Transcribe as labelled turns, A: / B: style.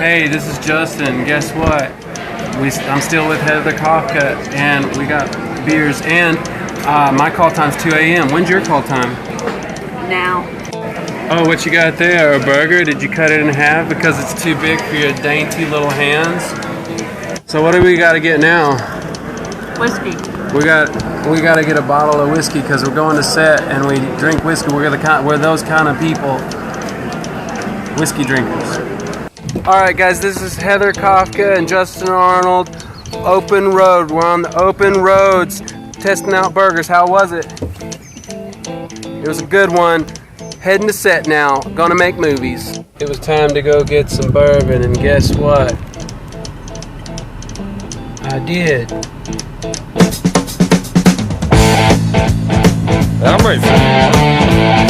A: Hey, this is Justin. Guess what? I'm still with Heather Kafka, and we got beers. And my call time's 2 a.m. When's your call time?
B: Now.
A: Oh, what you got there? A burger? Did you cut it in half because it's too big for your dainty little hands? So what do we got to get now?
B: Whiskey.
A: We got to get a bottle of whiskey because we're going to set and we drink whiskey. We're those kind of people. Whiskey drinkers. All right, guys, this is Heather Kafka and Justin Arnold. Open road. We're on the open roads testing out burgers. How was it? It was a good one. Heading to set now. Gonna make movies. It was time to go get some bourbon, and guess what? I did.
C: I'm ready.